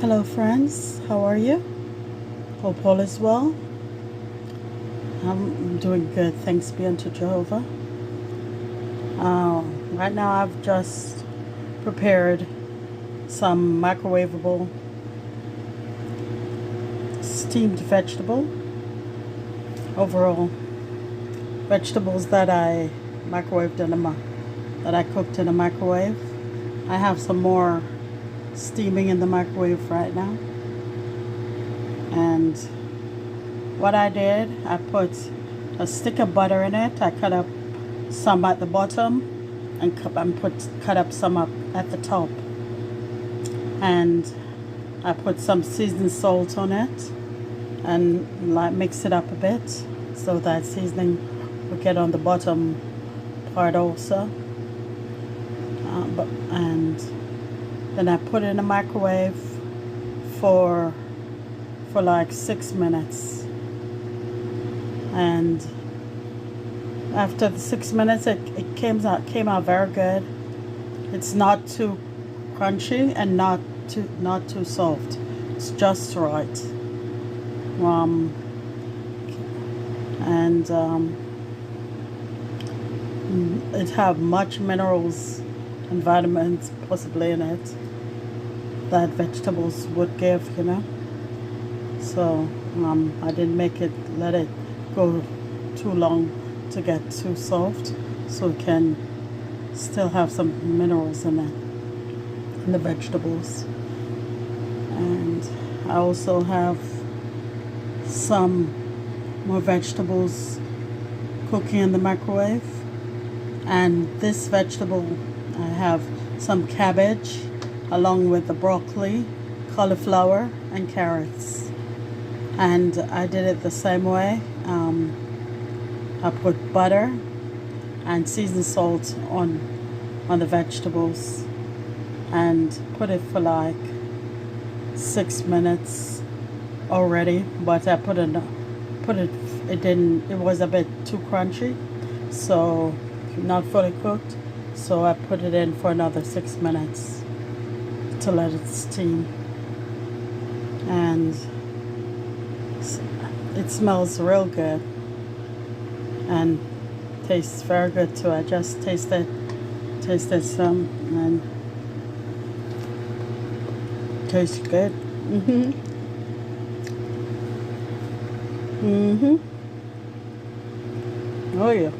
Hello, friends. How are you? Hope all is well. I'm doing good. Thanks be unto Jehovah. Right now, I've just prepared some microwavable steamed vegetable. Overall, vegetables that I microwaved that I cooked in a microwave. I have some more steaming in the microwave right now. And what I did, I put a stick of butter in it. I cut up some at the bottom and cut up some up at the top. And I put some seasoned salt on it and mix it up a bit so that seasoning will get on the bottom part also. And then I put it in the microwave for like 6 minutes. And after the 6 minutes, it came out very good. It's not too crunchy and not too soft. It's just right. It have much minerals and vitamins possibly in it that vegetables would give. So I didn't let it go too long to get too soft, so it can still have some minerals in it, in the vegetables. And I also have some more vegetables cooking in the microwave. And this vegetable, I have some cabbage along with the broccoli, cauliflower, and carrots. And I did it the same way. I put butter and seasoned salt on the vegetables and put it for like 6 minutes already. But it was a bit too crunchy, so not fully cooked. So I put it in for another 6 minutes to let it steam. And it smells real good and tastes very good too. I just tasted some and tastes good. Oh yeah.